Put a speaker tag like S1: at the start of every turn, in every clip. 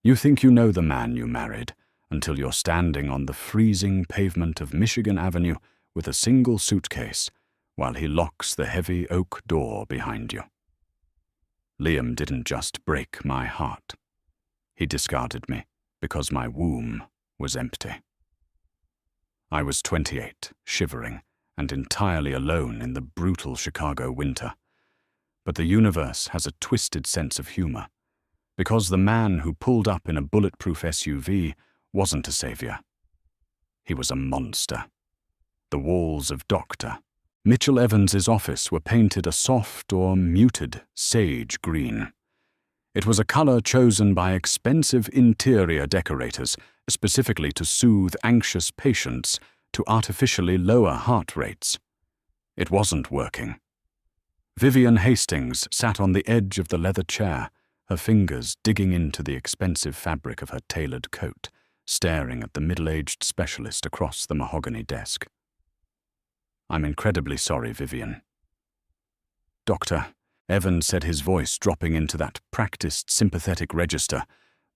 S1: You think you know the man you married until you're standing on the freezing pavement of Michigan Avenue with a single suitcase while he locks the heavy oak door behind you. Liam didn't just break my heart. He discarded me because my womb was empty. I was 28, shivering, and entirely alone in the brutal Chicago winter. But the universe has a twisted sense of humor, because the man who pulled up in a bulletproof SUV wasn't a savior. He was a monster. The walls of Dr. Mitchell Evans's office were painted a soft or muted sage green. It was a color chosen by expensive interior decorators, specifically to soothe anxious patients to artificially lower heart rates. It wasn't working. Vivian Hastings sat on the edge of the leather chair, her fingers digging into the expensive fabric of her tailored coat, staring at the middle-aged specialist across the mahogany desk. "I'm incredibly sorry, Vivian." "Doctor," Evans said, his voice dropping into that practiced sympathetic register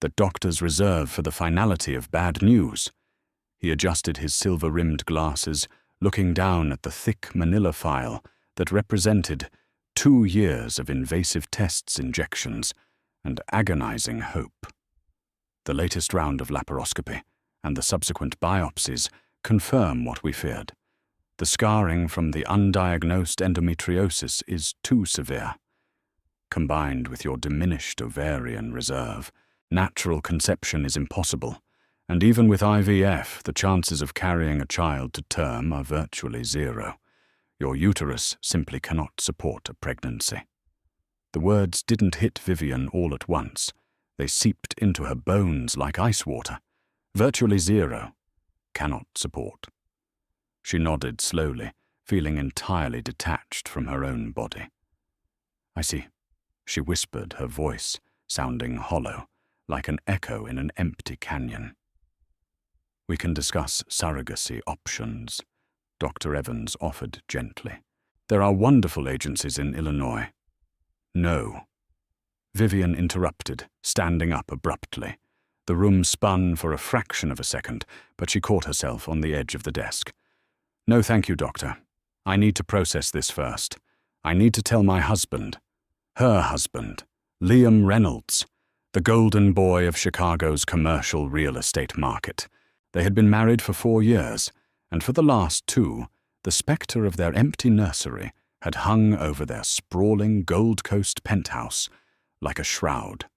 S1: that doctors reserve for the finality of bad news. He adjusted his silver-rimmed glasses, looking down at the thick manila file that represented 2 years of invasive tests, injections, and agonizing hope. The latest round of laparoscopy and the subsequent biopsies confirm what we feared. The scarring from the undiagnosed endometriosis is too severe. Combined with your diminished ovarian reserve, natural conception is impossible, and even with IVF, the chances of carrying a child to term are virtually zero. Your uterus simply cannot support a pregnancy. The words didn't hit Vivian all at once. They seeped into her bones like ice water. Virtually zero. Cannot support. She nodded slowly, feeling entirely detached from her own body. "I see," she whispered, her voice sounding hollow, like an echo in an empty canyon. "We can discuss surrogacy options," Dr. Evans offered gently. "There are wonderful agencies in Illinois." "No." Vivian interrupted, standing up abruptly. The room spun for a fraction of a second, but she caught herself on the edge of the desk. "No, thank you, doctor. I need to process this first. I need to tell my husband, her husband, Liam Reynolds, the golden boy of Chicago's commercial real estate market. They had been married for 4 years, and for the last 2, the specter of their empty nursery had hung over their sprawling Gold Coast penthouse like a shroud.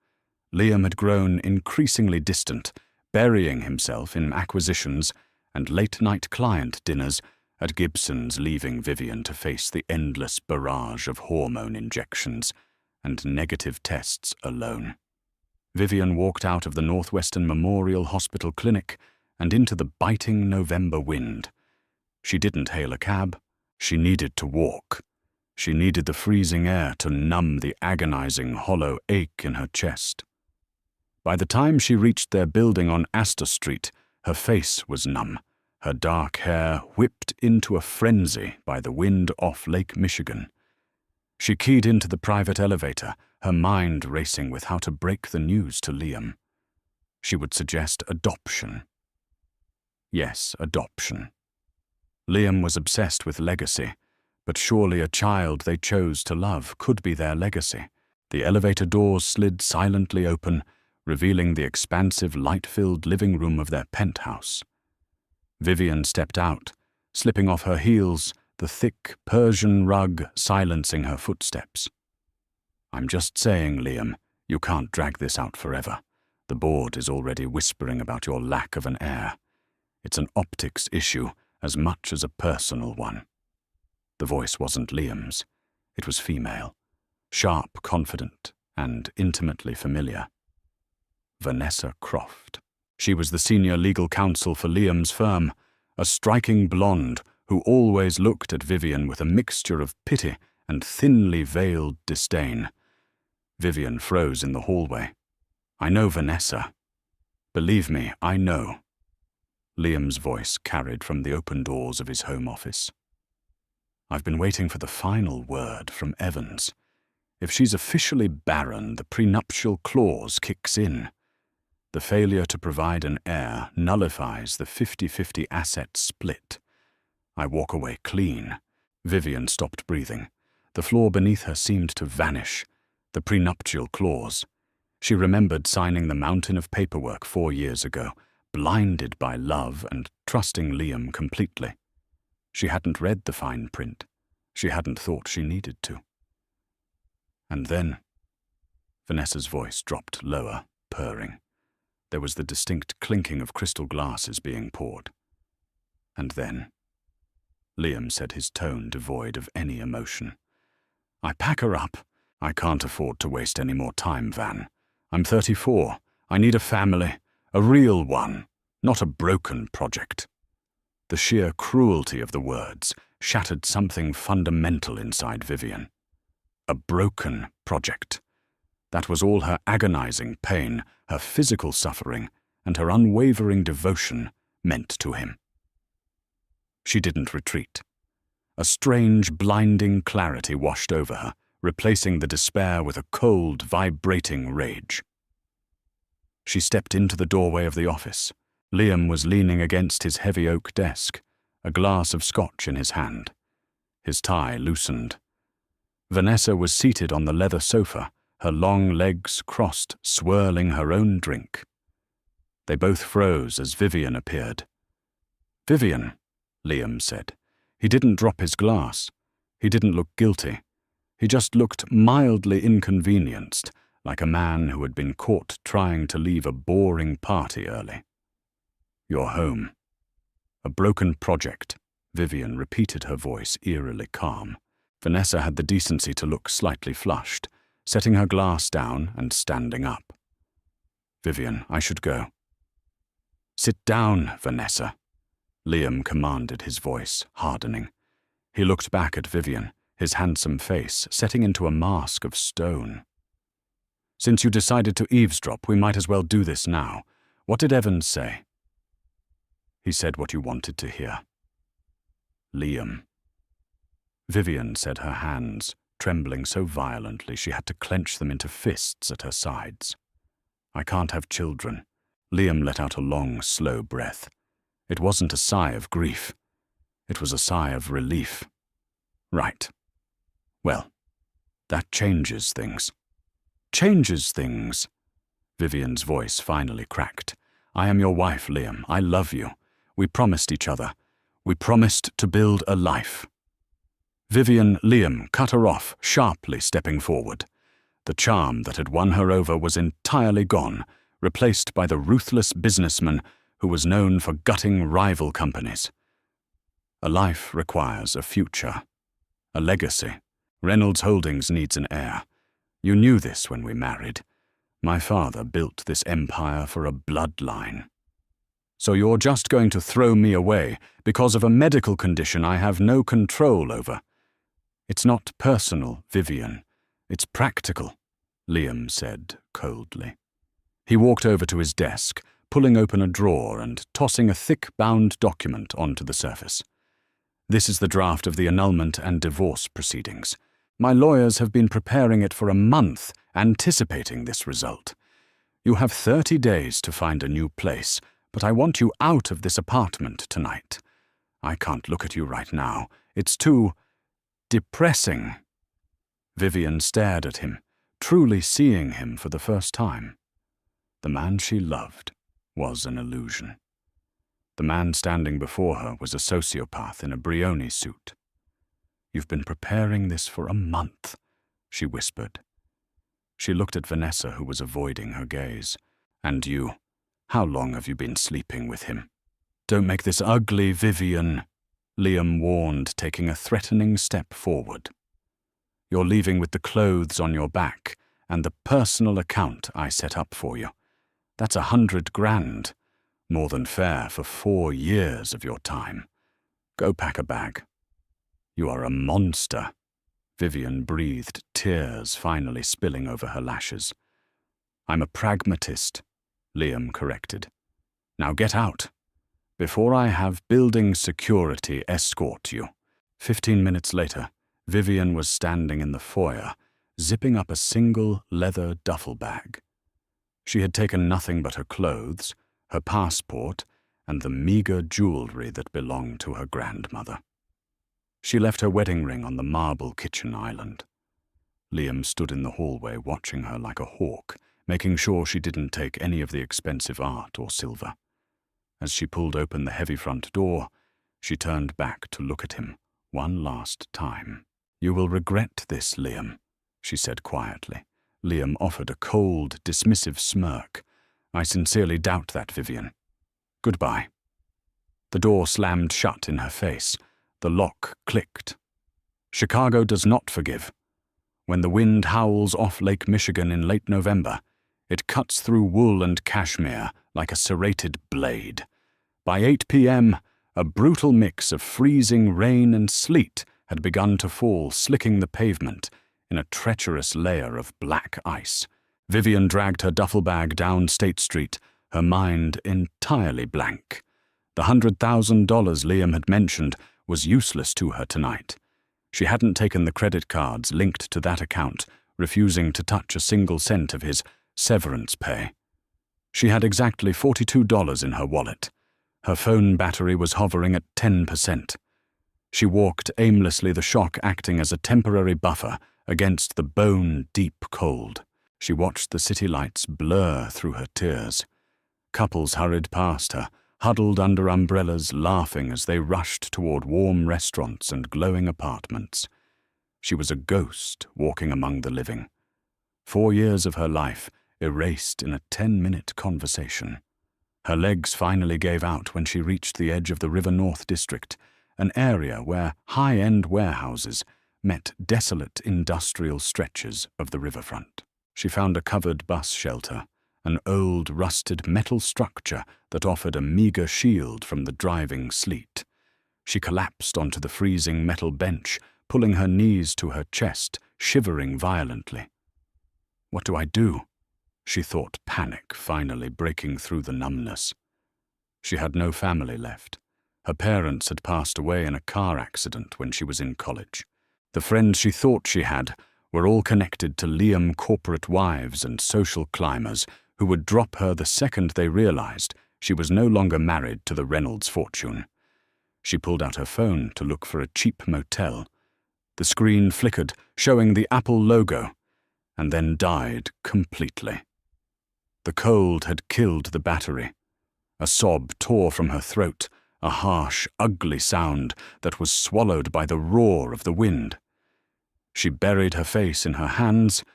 S1: Liam had grown increasingly distant, burying himself in acquisitions and late-night client dinners at Gibson's, leaving Vivian to face the endless barrage of hormone injections and negative tests alone. Vivian walked out of the Northwestern Memorial Hospital Clinic and into the biting November wind. She didn't hail a cab. She needed to walk. She needed the freezing air to numb the agonizing hollow ache in her chest. By the time she reached their building on Astor Street, her face was numb, her dark hair whipped into a frenzy by the wind off Lake Michigan. She keyed into the private elevator, her mind racing with how to break the news to Liam. She would suggest adoption. Yes, adoption. Liam was obsessed with legacy, but surely a child they chose to love could be their legacy. The elevator doors slid silently open, revealing the expansive, light-filled living room of their penthouse. Vivian stepped out, slipping off her heels, the thick Persian rug silencing her footsteps. "I'm just saying, Liam, you can't drag this out forever. The board is already whispering about your lack of an heir. It's an optics issue as much as a personal one." The voice wasn't Liam's. It was female, sharp, confident, and intimately familiar. Vanessa Croft. She was the senior legal counsel for Liam's firm, a striking blonde who always looked at Vivian with a mixture of pity and thinly veiled disdain. Vivian froze in the hallway. "I know Vanessa. Believe me, I know." Liam's voice carried from the open doors of his home office. "I've been waiting for the final word from Evans. If she's officially barren, the prenuptial clause kicks in. The failure to provide an heir nullifies the 50-50 asset split. I walk away clean. Vivian stopped breathing. The floor beneath her seemed to vanish. The prenuptial clause. She remembered signing the mountain of paperwork 4 years ago, blinded by love and trusting Liam completely. She hadn't read the fine print. She hadn't thought she needed to. And then, Vanessa's voice dropped lower, purring. There was the distinct clinking of crystal glasses being poured. And then, Liam said, his tone devoid of any emotion, "I pack her up. I can't afford to waste any more time, Van. I'm 34. I need a family, a real one, not a broken project." The sheer cruelty of the words shattered something fundamental inside Vivian. A broken project. That was all her agonizing pain, her physical suffering, and her unwavering devotion meant to him. She didn't retreat. A strange, blinding clarity washed over her, replacing the despair with a cold, vibrating rage. She stepped into the doorway of the office. Liam was leaning against his heavy oak desk, a glass of scotch in his hand. His tie loosened. Vanessa was seated on the leather sofa, her long legs crossed, swirling her own drink. They both froze as Vivian appeared. "Vivian," Liam said. He didn't drop his glass. He didn't look guilty. He just looked mildly inconvenienced, like a man who had been caught trying to leave a boring party early. "You're home." "A broken project," Vivian repeated, her voice eerily calm. Vanessa had the decency to look slightly flushed, setting her glass down and standing up. "Vivian, I should go." "Sit down, Vanessa," Liam commanded, his voice hardening. He looked back at Vivian, his handsome face setting into a mask of stone. "Since you decided to eavesdrop, we might as well do this now. What did Evans say?" "He said what you wanted to hear." "Liam." Vivian said, her hands trembling so violently she had to clench them into fists at her sides. "I can't have children." Liam let out a long, slow breath. It wasn't a sigh of grief. It was a sigh of relief. "Right. Well, that changes things." "Changes things?" Vivian's voice finally cracked. "I am your wife, Liam. I love you. We promised each other. We promised to build a life." Liam cut her off, sharply stepping forward. The charm that had won her over was entirely gone, replaced by the ruthless businessman who was known for gutting rival companies. A life requires a future, a legacy. Reynolds Holdings needs an heir. You knew this when we married. My father built this empire for a bloodline. So you're just going to throw me away because of a medical condition I have no control over. It's not personal, Vivian. It's practical, Liam said coldly. He walked over to his desk, pulling open a drawer and tossing a thick bound document onto the surface. "This is the draft of the annulment and divorce proceedings. My lawyers have been preparing it for a month, anticipating this result. You have 30 days to find a new place, but I want you out of this apartment tonight. I can't look at you right now. It's too depressing." Vivian stared at him, truly seeing him for the first time. The man she loved was an illusion. The man standing before her was a sociopath in a Brioni suit. "You've been preparing this for a month," she whispered. She looked at Vanessa, who was avoiding her gaze. "And you, how long have you been sleeping with him?" "Don't make this ugly, Vivian," Liam warned, taking a threatening step forward. "You're leaving with the clothes on your back and the personal account I set up for you. That's 100 grand, more than fair for 4 years of your time. Go pack a bag." "You are a monster," Vivian breathed, tears finally spilling over her lashes. "I'm a pragmatist," Liam corrected. "Now get out, before I have building security escort you." 15 minutes later, Vivian was standing in the foyer, zipping up a single leather duffel bag. She had taken nothing but her clothes, her passport, and the meager jewelry that belonged to her grandmother. She left her wedding ring on the marble kitchen island. Liam stood in the hallway watching her like a hawk, making sure she didn't take any of the expensive art or silver. As she pulled open the heavy front door, she turned back to look at him one last time. "You will regret this, Liam," she said quietly. Liam offered a cold, dismissive smirk. "I sincerely doubt that, Vivian. Goodbye." The door slammed shut in her face. The lock clicked. Chicago does not forgive. When the wind howls off Lake Michigan in late November, it cuts through wool and cashmere like a serrated blade. By 8 p.m., a brutal mix of freezing rain and sleet had begun to fall, slicking the pavement in a treacherous layer of black ice. Vivian dragged her duffel bag down State Street, her mind entirely blank. The $100,000 Liam had mentioned was useless to her tonight. She hadn't taken the credit cards linked to that account, refusing to touch a single cent of his severance pay. She had exactly $42 in her wallet. Her phone battery was hovering at 10%. She walked aimlessly, the shock acting as a temporary buffer against the bone-deep cold. She watched the city lights blur through her tears. Couples hurried past her, huddled under umbrellas, laughing as they rushed toward warm restaurants and glowing apartments. She was a ghost walking among the living. 4 years of her life erased in a 10-minute conversation. Her legs finally gave out when she reached the edge of the River North District, an area where high-end warehouses met desolate industrial stretches of the riverfront. She found a covered bus shelter, an old, rusted metal structure that offered a meager shield from the driving sleet. She collapsed onto the freezing metal bench, pulling her knees to her chest, shivering violently. "What do I do?" she thought, panic finally breaking through the numbness. She had no family left. Her parents had passed away in a car accident when she was in college. The friends she thought she had were all connected to Liam corporate wives and social climbers who would drop her the second they realized she was no longer married to the Reynolds fortune. She pulled out her phone to look for a cheap motel. The screen flickered, showing the Apple logo, and then died completely. The cold had killed the battery. A sob tore from her throat, a harsh, ugly sound that was swallowed by the roar of the wind. She buried her face in her hands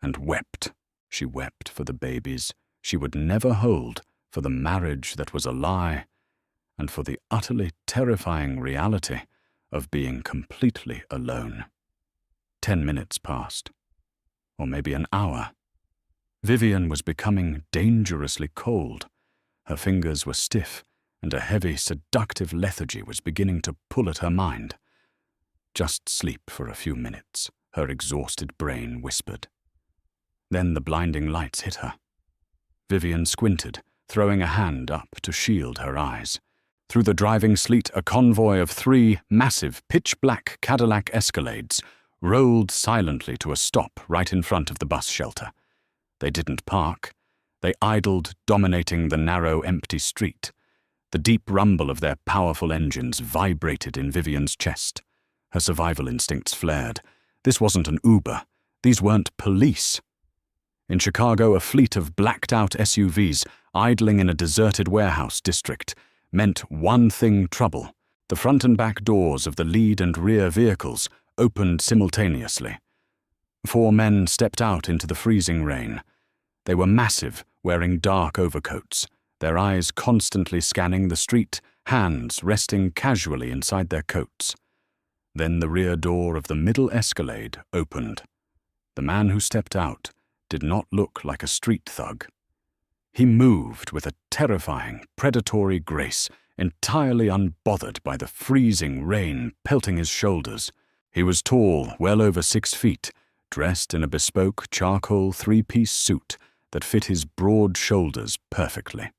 S1: and wept. She wept for the babies she would never hold, for the marriage that was a lie, and for the utterly terrifying reality of being completely alone. 10 minutes passed, or maybe an hour. Vivian was becoming dangerously cold. Her fingers were stiff, and a heavy, seductive lethargy was beginning to pull at her mind. "Just sleep for a few minutes," her exhausted brain whispered. Then the blinding lights hit her. Vivian squinted, throwing a hand up to shield her eyes. Through the driving sleet, a convoy of 3 massive, pitch-black Cadillac Escalades rolled silently to a stop right in front of the bus shelter. They didn't park. They idled, dominating the narrow, empty street. The deep rumble of their powerful engines vibrated in Vivian's chest. Her survival instincts flared. This wasn't an Uber. These weren't police. In Chicago, a fleet of blacked-out SUVs idling in a deserted warehouse district meant one thing: trouble. The front and back doors of the lead and rear vehicles opened simultaneously. 4 men stepped out into the freezing rain. They were massive, wearing dark overcoats, their eyes constantly scanning the street, hands resting casually inside their coats. Then the rear door of the middle Escalade opened. The man who stepped out did not look like a street thug. He moved with a terrifying, predatory grace, entirely unbothered by the freezing rain pelting his shoulders. He was tall, well over 6 feet, dressed in a bespoke charcoal 3-piece suit that fit his broad shoulders perfectly.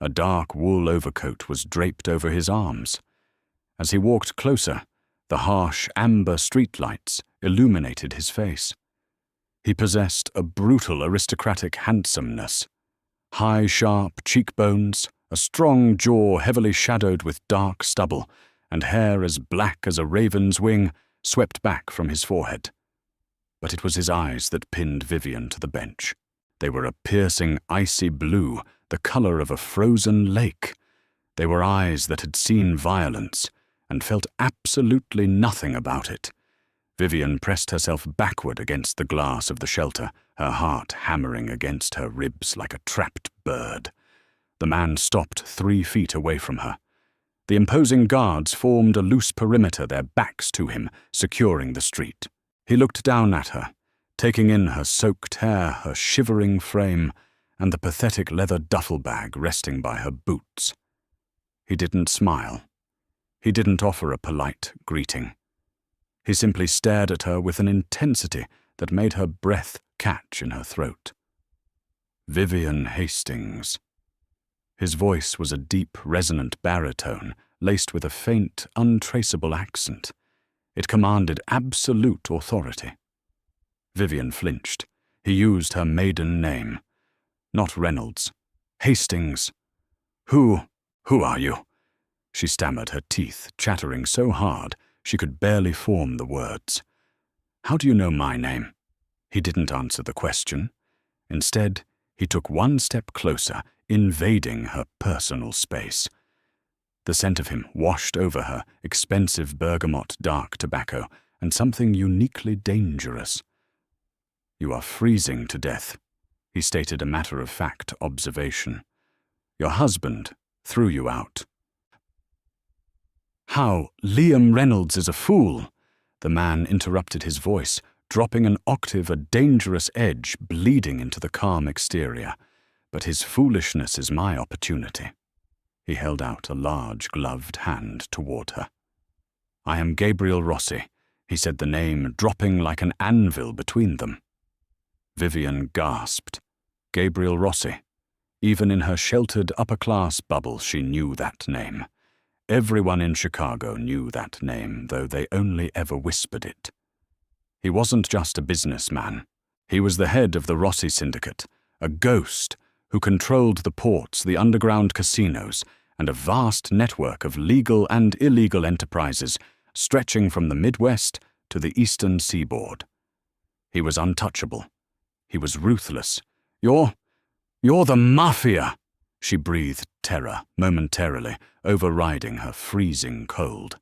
S1: A dark wool overcoat was draped over his arms. As he walked closer, the harsh amber streetlights illuminated his face. He possessed a brutal aristocratic handsomeness. High, sharp cheekbones, a strong jaw heavily shadowed with dark stubble, and hair as black as a raven's wing swept back from his forehead. But it was his eyes that pinned Vivian to the bench. They were a piercing icy blue, the color of a frozen lake. They were eyes that had seen violence and felt absolutely nothing about it. Vivian pressed herself backward against the glass of the shelter, her heart hammering against her ribs like a trapped bird. The man stopped 3 feet away from her. The imposing guards formed a loose perimeter, their backs to him, securing the street. He looked down at her, taking in her soaked hair, her shivering frame, and the pathetic leather duffel bag resting by her boots. He didn't smile. He didn't offer a polite greeting. He simply stared at her with an intensity that made her breath catch in her throat. Vivian Hastings. His voice was a deep, resonant baritone, laced with a faint, untraceable accent. It commanded absolute authority. Vivian flinched. He used her maiden name. Not Reynolds. Hastings. Who are you? She stammered, her teeth chattering so hard she could barely form the words. How do you know my name? He didn't answer the question. Instead, he took 1 step closer, invading her personal space. The scent of him washed over her, expensive bergamot dark tobacco, and something uniquely dangerous. You are freezing to death, he stated a matter-of-fact observation. Your husband threw you out. How? Liam Reynolds is a fool! The man interrupted his voice, dropping an octave, a dangerous edge bleeding into the calm exterior. But his foolishness is my opportunity. He held out a large gloved hand toward her. I am Gabriel Rossi, he said, the name dropping like an anvil between them. Vivian gasped. Gabriel Rossi. Even in her sheltered upper-class bubble, she knew that name. Everyone in Chicago knew that name, though they only ever whispered it. He wasn't just a businessman. He was the head of the Rossi Syndicate, a ghost who controlled the ports, the underground casinos, and a vast network of legal and illegal enterprises stretching from the Midwest to the eastern seaboard. He was untouchable. He was ruthless. You're the Mafia! She breathed terror, momentarily, overriding her freezing cold.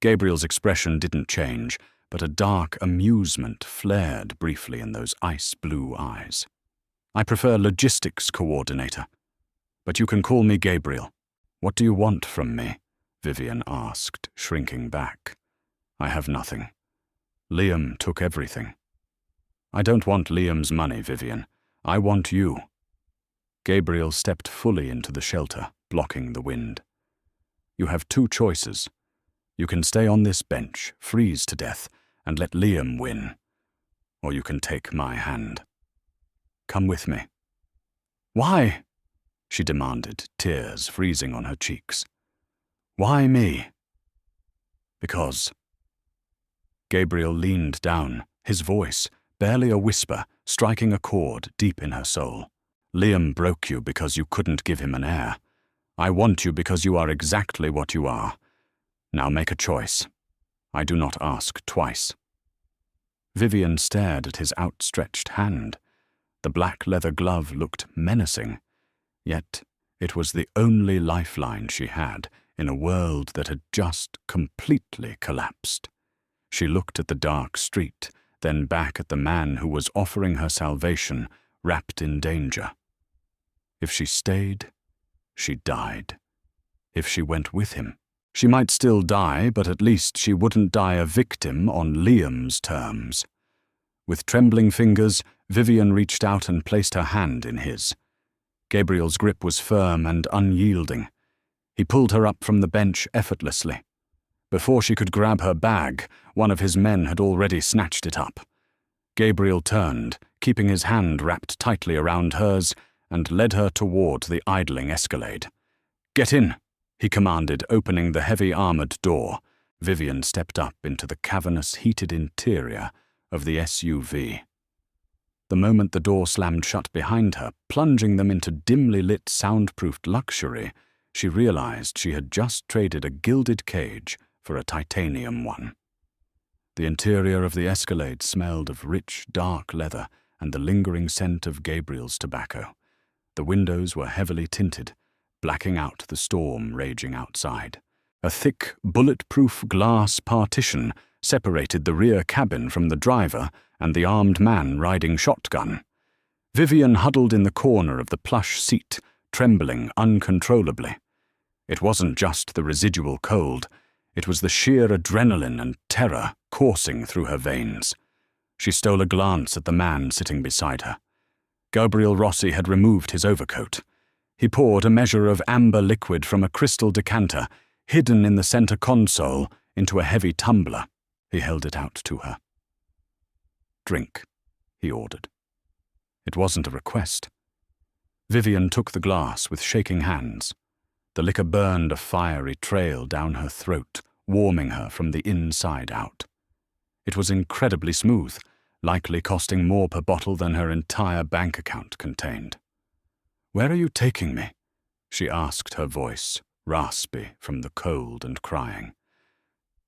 S1: Gabriel's expression didn't change, but a dark amusement flared briefly in those ice-blue eyes. I prefer logistics coordinator. But you can call me Gabriel. What do you want from me? Vivian asked, shrinking back. I have nothing. Liam took everything. I don't want Liam's money, Vivian. I want you. Gabriel stepped fully into the shelter, blocking the wind. You have 2 choices. You can stay on this bench, freeze to death, and let Liam win. Or you can take my hand. Come with me. Why? She demanded, tears freezing on her cheeks. Why me? Because. Gabriel leaned down, his voice, barely a whisper, striking a chord deep in her soul. Liam broke you because you couldn't give him an heir. I want you because you are exactly what you are. Now make a choice. I do not ask twice. Vivian stared at his outstretched hand. The black leather glove looked menacing, yet it was the only lifeline she had in a world that had just completely collapsed. She looked at the dark street, then back at the man who was offering her salvation, wrapped in danger. If she stayed, she died. If she went with him, she might still die, but at least she wouldn't die a victim on Liam's terms. With trembling fingers, Vivian reached out and placed her hand in his. Gabriel's grip was firm and unyielding. He pulled her up from the bench effortlessly. Before she could grab her bag, one of his men had already snatched it up. Gabriel turned, keeping his hand wrapped tightly around hers, and led her toward the idling Escalade. Get in, he commanded, opening the heavy armored door. Vivian stepped up into the cavernous, heated interior of the SUV. The moment the door slammed shut behind her, plunging them into dimly lit, soundproofed luxury, she realized she had just traded a gilded cage for a titanium one. The interior of the Escalade smelled of rich, dark leather and the lingering scent of Gabriel's tobacco. The windows were heavily tinted, blacking out the storm raging outside. A thick, bulletproof glass partition separated the rear cabin from the driver and the armed man riding shotgun. Vivian huddled in the corner of the plush seat, trembling uncontrollably. It wasn't just the residual cold, it was the sheer adrenaline and terror coursing through her veins. She stole a glance at the man sitting beside her. Gabriel Rossi had removed his overcoat. He poured a measure of amber liquid from a crystal decanter, hidden in the center console, into a heavy tumbler. He held it out to her. "Drink," he ordered. It wasn't a request. Vivian took the glass with shaking hands. The liquor burned a fiery trail down her throat, warming her from the inside out. It was incredibly smooth, likely costing more per bottle than her entire bank account contained. "Where are you taking me?" she asked, her voice raspy from the cold and crying.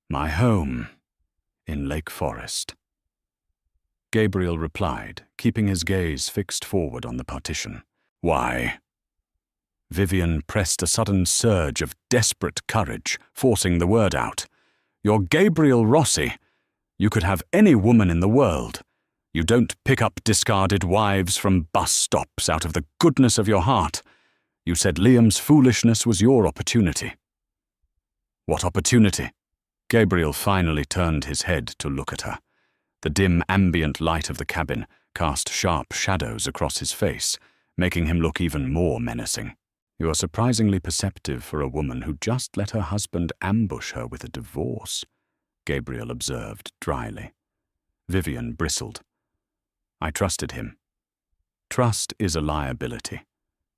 S1: "My home, in Lake Forest." Gabriel replied, keeping his gaze fixed forward on the partition. "Why?" Vivian pressed a sudden surge of desperate courage, forcing the word out. "You're Gabriel Rossi. You could have any woman in the world. You don't pick up discarded wives from bus stops out of the goodness of your heart. You said Liam's foolishness was your opportunity." "What opportunity?" Gabriel finally turned his head to look at her. The dim ambient light of the cabin cast sharp shadows across his face, making him look even more menacing. "You are surprisingly perceptive for a woman who just let her husband ambush her with a divorce," Gabriel observed dryly. Vivian bristled. "I trusted him." "Trust is a liability,"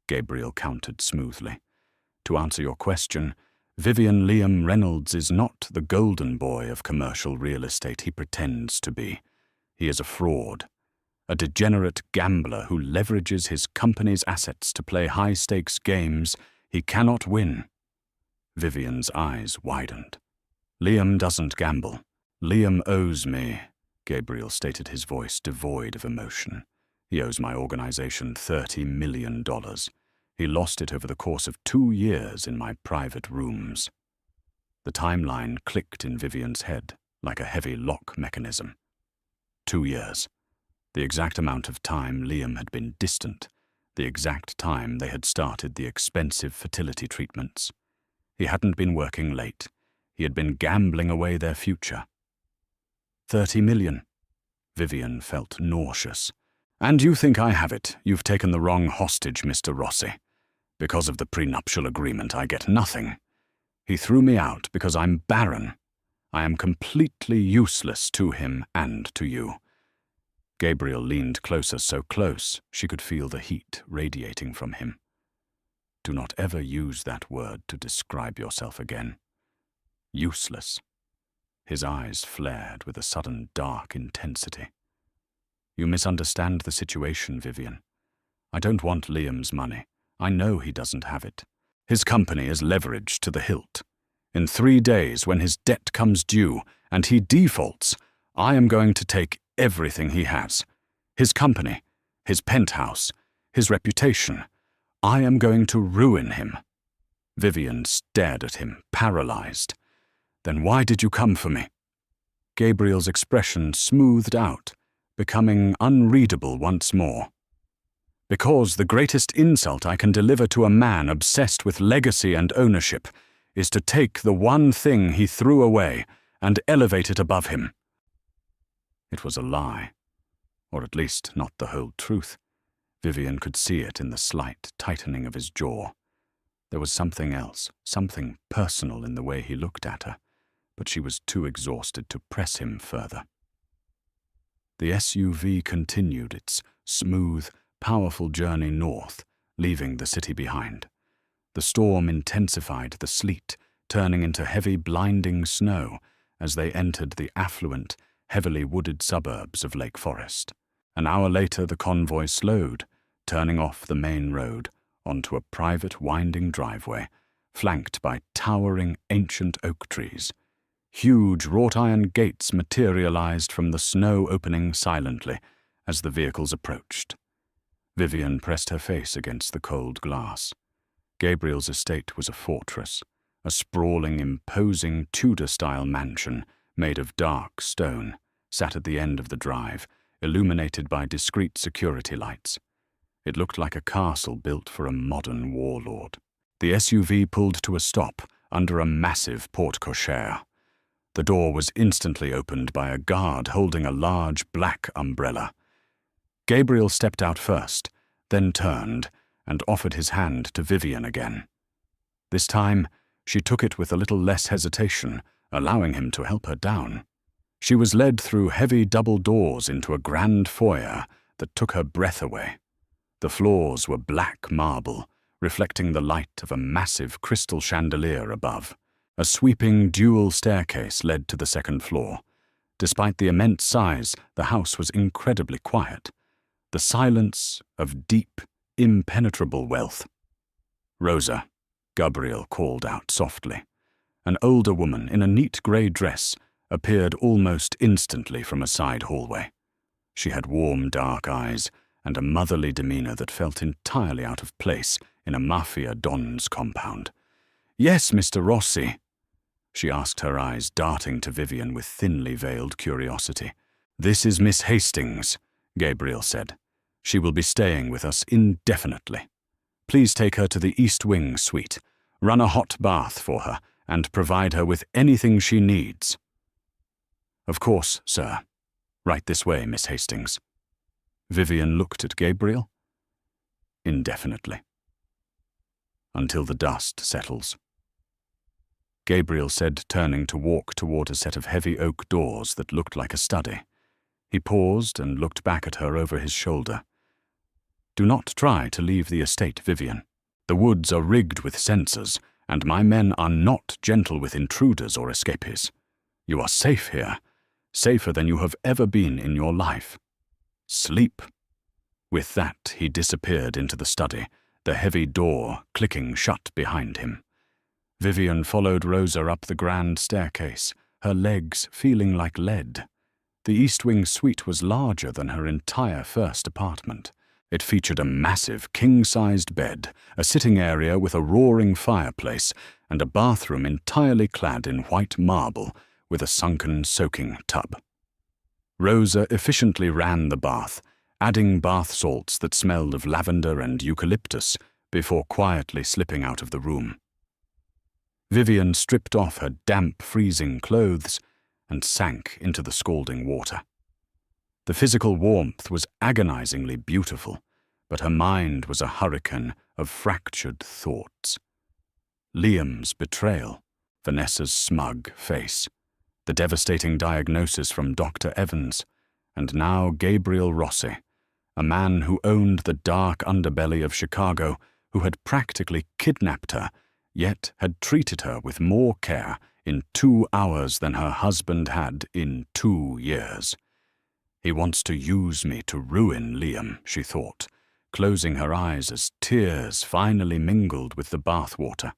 S1: Gabriel countered smoothly. "To answer your question, Vivian Liam Reynolds is not the golden boy of commercial real estate he pretends to be. He is a fraud, a degenerate gambler who leverages his company's assets to play high-stakes games he cannot win." Vivian's eyes widened. "Liam doesn't gamble. Liam owes me," Gabriel stated, his voice devoid of emotion. "He owes my organization $30 million. He lost it over the course of 2 years in my private rooms." The timeline clicked in Vivian's head like a heavy lock mechanism. 2 years. The exact amount of time Liam had been distant, the exact time they had started the expensive fertility treatments. He hadn't been working late. He had been gambling away their future. 30 million. Vivian felt nauseous. "And you think I have it. You've taken the wrong hostage, Mr. Rossi. Because of the prenuptial agreement, I get nothing. He threw me out because I'm barren. I am completely useless to him and to you." Gabriel leaned closer, so close she could feel the heat radiating from him. "Do not ever use that word to describe yourself again. Useless." His eyes flared with a sudden dark intensity. "You misunderstand the situation, Vivian. I don't want Liam's money. I know he doesn't have it. His company is leveraged to the hilt. In 3 days, when his debt comes due and he defaults, I am going to take everything he has. His company, his penthouse, his reputation. I am going to ruin him." Vivian stared at him, paralyzed. "Then why did you come for me?" Gabriel's expression smoothed out, becoming unreadable once more. "Because the greatest insult I can deliver to a man obsessed with legacy and ownership is to take the one thing he threw away and elevate it above him." It was a lie, or at least not the whole truth. Vivian could see it in the slight tightening of his jaw. There was something else, something personal in the way he looked at her, but she was too exhausted to press him further. The SUV continued its smooth, powerful journey north, leaving the city behind. The storm intensified the sleet, turning into heavy, blinding snow as they entered the affluent, heavily wooded suburbs of Lake Forest. An hour later, the convoy slowed, turning off the main road onto a private winding driveway, flanked by towering ancient oak trees. Huge wrought-iron gates materialized from the snow, opening silently as the vehicles approached. Vivian pressed her face against the cold glass. Gabriel's estate was a fortress, a sprawling, imposing Tudor-style mansion made of dark stone, sat at the end of the drive, illuminated by discreet security lights. It looked like a castle built for a modern warlord. The SUV pulled to a stop under a massive porte-cochere. The door was instantly opened by a guard holding a large black umbrella. Gabriel stepped out first, then turned and offered his hand to Vivian again. This time, she took it with a little less hesitation, allowing him to help her down. She was led through heavy double doors into a grand foyer that took her breath away. The floors were black marble, reflecting the light of a massive crystal chandelier above. A sweeping dual staircase led to the second floor. Despite the immense size, the house was incredibly quiet. The silence of deep, impenetrable wealth. "Rosa," Gabriel called out softly. An older woman in a neat grey dress appeared almost instantly from a side hallway. She had warm, dark eyes and a motherly demeanor that felt entirely out of place in a Mafia Don's compound. "Yes, Mr. Rossi," she asked, her eyes darting to Vivian with thinly veiled curiosity. "This is Miss Hastings," Gabriel said. "She will be staying with us indefinitely. Please take her to the East Wing suite, run a hot bath for her, and provide her with anything she needs." "Of course, sir. Right this way, Miss Hastings." Vivian looked at Gabriel. "Indefinitely. Until the dust settles," Gabriel said, turning to walk toward a set of heavy oak doors that looked like a study. He paused and looked back at her over his shoulder. "Do not try to leave the estate, Vivian. The woods are rigged with sensors, and my men are not gentle with intruders or escapees. You are safe here, safer than you have ever been in your life. Sleep." With that, he disappeared into the study, the heavy door clicking shut behind him. Vivian followed Rosa up the grand staircase, her legs feeling like lead. The East Wing suite was larger than her entire first apartment. It featured a massive king-sized bed, a sitting area with a roaring fireplace, and a bathroom entirely clad in white marble with a sunken soaking tub. Rosa efficiently ran the bath, adding bath salts that smelled of lavender and eucalyptus before quietly slipping out of the room. Vivian stripped off her damp, freezing clothes and sank into the scalding water. The physical warmth was agonizingly beautiful, but her mind was a hurricane of fractured thoughts. Liam's betrayal, Vanessa's smug face, the devastating diagnosis from Dr. Evans, and now Gabriel Rossi, a man who owned the dark underbelly of Chicago, who had practically kidnapped her, yet had treated her with more care in 2 hours than her husband had in 2 years. "He wants to use me to ruin Liam," she thought, closing her eyes as tears finally mingled with the bath water.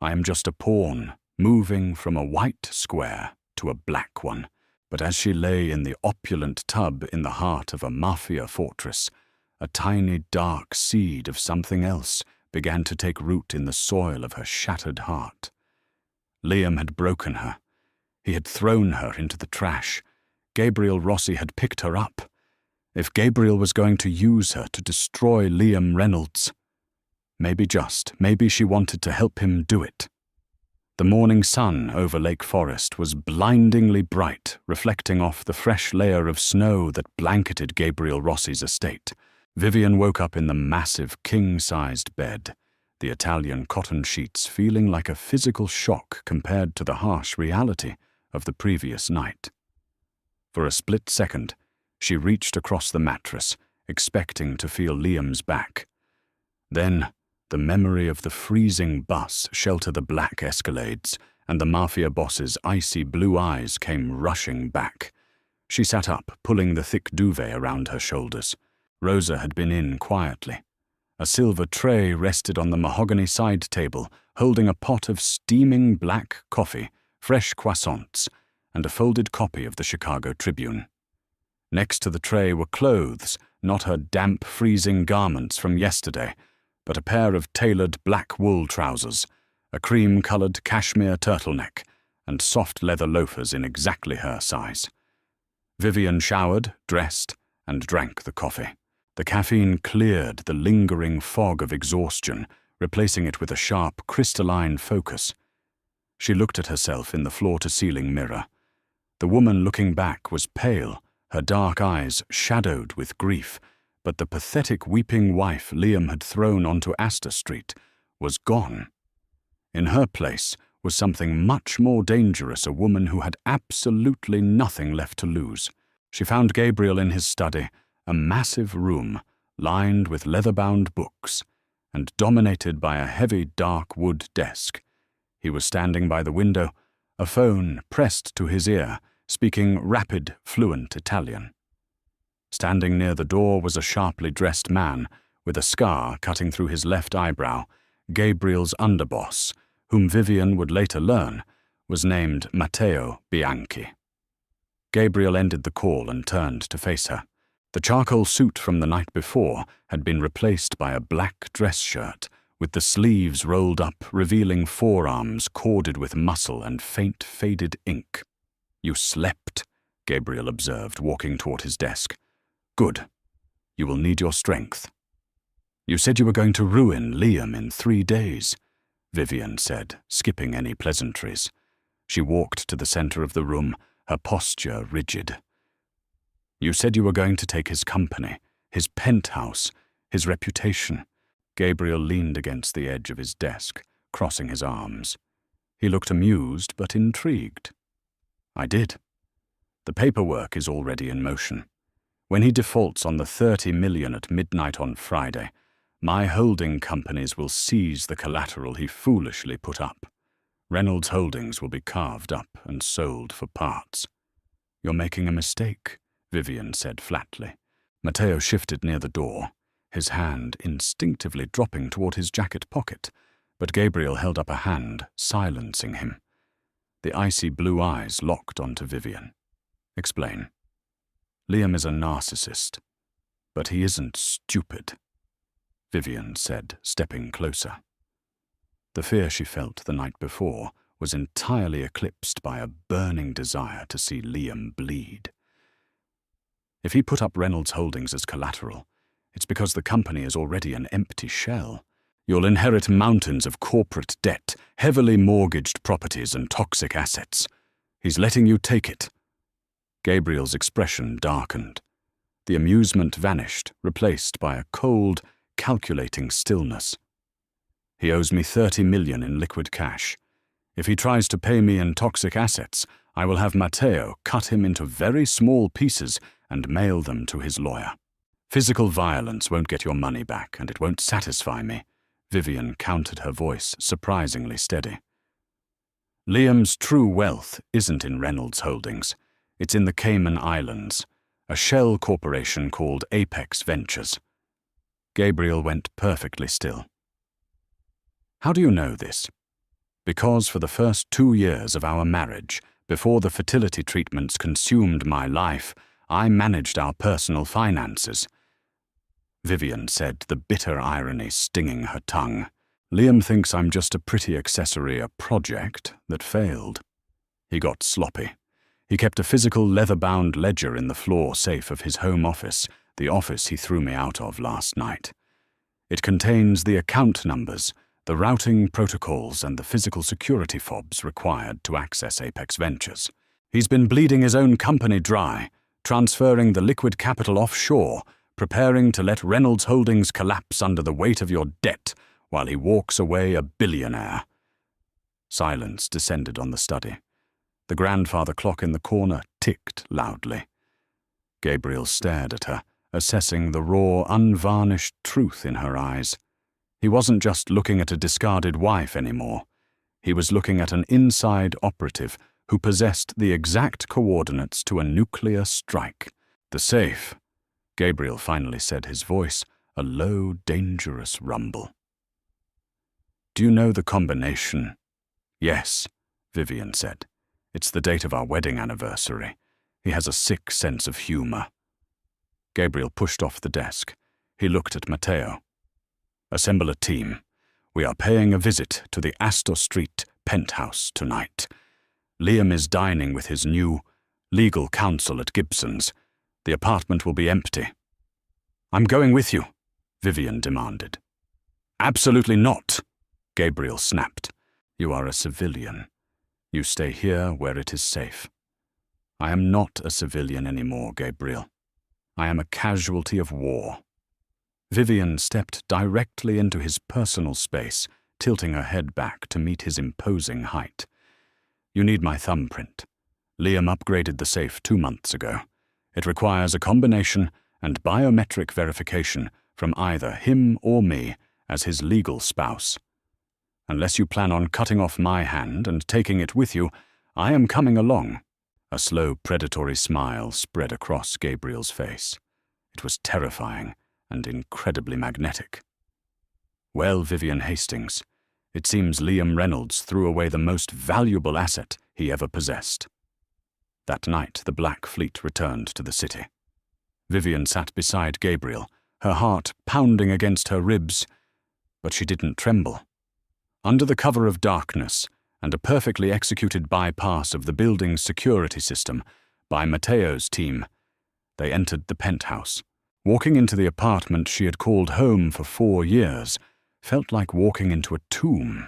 S1: "I am just a pawn, moving from a white square to a black one." But as she lay in the opulent tub in the heart of a mafia fortress, a tiny dark seed of something else began to take root in the soil of her shattered heart. Liam had broken her. He had thrown her into the trash. Gabriel Rossi had picked her up. If Gabriel was going to use her to destroy Liam Reynolds, maybe she wanted to help him do it. The morning sun over Lake Forest was blindingly bright, reflecting off the fresh layer of snow that blanketed Gabriel Rossi's estate. Vivian woke up in the massive king-sized bed, the Italian cotton sheets feeling like a physical shock compared to the harsh reality of the previous night. For a split second, she reached across the mattress, expecting to feel Liam's back. Then, the memory of the freezing bus shelter the black Escalades, and the Mafia Boss's icy blue eyes came rushing back. She sat up, pulling the thick duvet around her shoulders. Rosa had been in quietly. A silver tray rested on the mahogany side table, holding a pot of steaming black coffee, fresh croissants, and a folded copy of the Chicago Tribune. Next to the tray were clothes, not her damp, freezing garments from yesterday, but a pair of tailored black wool trousers, a cream-colored cashmere turtleneck, and soft leather loafers in exactly her size. Vivian showered, dressed, and drank the coffee. The caffeine cleared the lingering fog of exhaustion, replacing it with a sharp, crystalline focus. She looked at herself in the floor-to-ceiling mirror. The woman looking back was pale, her dark eyes shadowed with grief, but the pathetic weeping wife Liam had thrown onto Astor Street was gone. In her place was something much more dangerous, a woman who had absolutely nothing left to lose. She found Gabriel in his study, a massive room lined with leather-bound books and dominated by a heavy dark wood desk. He was standing by the window, a phone pressed to his ear, speaking rapid, fluent Italian. Standing near the door was a sharply dressed man with a scar cutting through his left eyebrow, Gabriel's underboss, whom Vivian would later learn was named Matteo Bianchi. Gabriel ended the call and turned to face her. The charcoal suit from the night before had been replaced by a black dress shirt, with the sleeves rolled up, revealing forearms corded with muscle and faint, faded ink. "You slept," Gabriel observed, walking toward his desk. "Good. You will need your strength." "You said you were going to ruin Liam in 3 days," Vivian said, skipping any pleasantries. She walked to the center of the room, her posture rigid. "You said you were going to take his company, his penthouse, his reputation." Gabriel leaned against the edge of his desk, crossing his arms. He looked amused but intrigued. "I did. The paperwork is already in motion. When he defaults on the $30 million at midnight on Friday, my holding companies will seize the collateral he foolishly put up. Reynolds Holdings will be carved up and sold for parts." "You're making a mistake," Vivian said flatly. Matteo shifted near the door, his hand instinctively dropping toward his jacket pocket, but Gabriel held up a hand, silencing him. The icy blue eyes locked onto Vivian. "Explain." "Liam is a narcissist, but he isn't stupid," Vivian said, stepping closer. The fear she felt the night before was entirely eclipsed by a burning desire to see Liam bleed. "If he put up Reynolds Holdings as collateral, it's because the company is already an empty shell. You'll inherit mountains of corporate debt, heavily mortgaged properties, and toxic assets. He's letting you take it." Gabriel's expression darkened. The amusement vanished, replaced by a cold, calculating stillness. "He owes me $30 million in liquid cash. If he tries to pay me in toxic assets, I will have Matteo cut him into very small pieces and mail them to his lawyer. Physical violence won't get your money back, and it won't satisfy me," Vivian countered, her voice surprisingly steady. "Liam's true wealth isn't in Reynolds Holdings. It's in the Cayman Islands, a shell corporation called Apex Ventures." Gabriel went perfectly still. "How do you know this?" "Because for the first 2 years of our marriage, before the fertility treatments consumed my life, I managed our personal finances," Vivian said, the bitter irony stinging her tongue. "Liam thinks I'm just a pretty accessory, a project that failed." He got sloppy. He kept a physical leather-bound ledger in the floor safe of his home office, the office he threw me out of last night. It contains the account numbers, the routing protocols, and the physical security fobs required to access Apex Ventures. He's been bleeding his own company dry, transferring the liquid capital offshore, preparing to let Reynolds Holdings collapse under the weight of your debt while he walks away a billionaire. Silence descended on the study. The grandfather clock in the corner ticked loudly. Gabriel stared at her, assessing the raw, unvarnished truth in her eyes. He wasn't just looking at a discarded wife anymore. He was looking at an inside operative who possessed the exact coordinates to a nuclear strike. The safe, Gabriel finally said, his voice a low, dangerous rumble. Do you know the combination? Yes, Vivian said. It's the date of our wedding anniversary. He has a sick sense of humor. Gabriel pushed off the desk. He looked at Matteo. Assemble a team. We are paying a visit to the Astor Street penthouse tonight. Liam is dining with his new legal counsel at Gibson's. The apartment will be empty. I'm going with you, Vivian demanded. Absolutely not, Gabriel snapped. You are a civilian. You stay here where it is safe. I am not a civilian anymore, Gabriel. I am a casualty of war. Vivian stepped directly into his personal space, tilting her head back to meet his imposing height. You need my thumbprint. Liam upgraded the safe 2 months ago. It requires a combination and biometric verification from either him or me as his legal spouse. Unless you plan on cutting off my hand and taking it with you, I am coming along. A slow, predatory smile spread across Gabriel's face. It was terrifying and incredibly magnetic. Well, Vivian Hastings, it seems Liam Reynolds threw away the most valuable asset he ever possessed. That night, the Black Fleet returned to the city. Vivian sat beside Gabriel, her heart pounding against her ribs, but she didn't tremble. Under the cover of darkness and a perfectly executed bypass of the building's security system by Matteo's team, they entered the penthouse. Walking into the apartment she had called home for 4 years felt like walking into a tomb.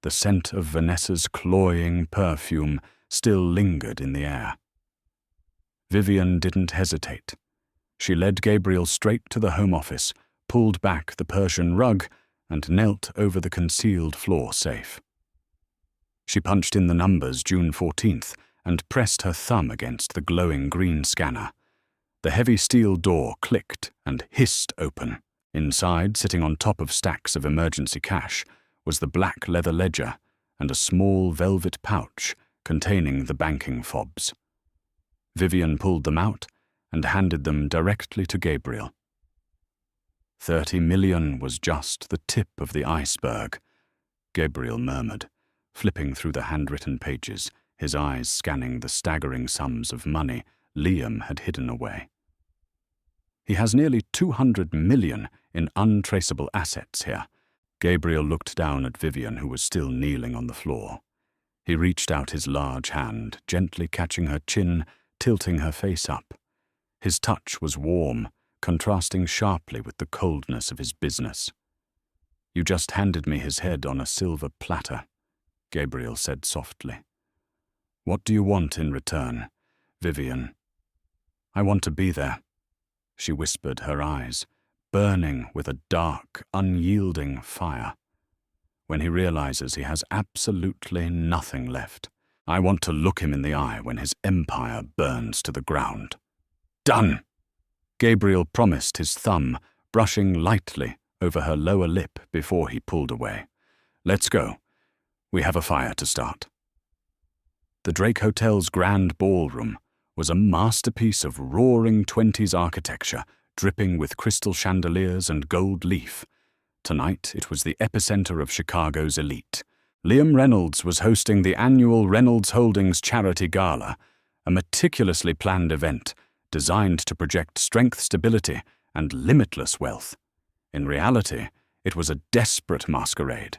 S1: The scent of Vanessa's cloying perfume still lingered in the air. Vivian didn't hesitate. She led Gabriel straight to the Home Office, pulled back the Persian rug, and knelt over the concealed floor safe. She punched in the numbers June 14th and pressed her thumb against the glowing green scanner. The heavy steel door clicked and hissed open. Inside, sitting on top of stacks of emergency cash, was the black leather ledger and a small velvet pouch containing the banking fobs. Vivian pulled them out and handed them directly to Gabriel. 30 million was just the tip of the iceberg, Gabriel murmured, flipping through the handwritten pages, his eyes scanning the staggering sums of money Liam had hidden away. He has nearly 200 million in untraceable assets here. Gabriel looked down at Vivian, who was still kneeling on the floor. He reached out his large hand, gently catching her chin, tilting her face up. His touch was warm, contrasting sharply with the coldness of his business. You just handed me his head on a silver platter, Gabriel said softly. What do you want in return, Vivian? I want to be there, she whispered, her eyes burning with a dark, unyielding fire. When he realizes he has absolutely nothing left, I want to look him in the eye when his empire burns to the ground. Done! Gabriel promised, his thumb brushing lightly over her lower lip before he pulled away. Let's go. We have a fire to start. The Drake Hotel's grand ballroom was a masterpiece of roaring 20s architecture, dripping with crystal chandeliers and gold leaf. Tonight, it was the epicenter of Chicago's elite. Liam Reynolds was hosting the annual Reynolds Holdings Charity Gala, a meticulously planned event designed to project strength, stability, and limitless wealth. In reality, it was a desperate masquerade.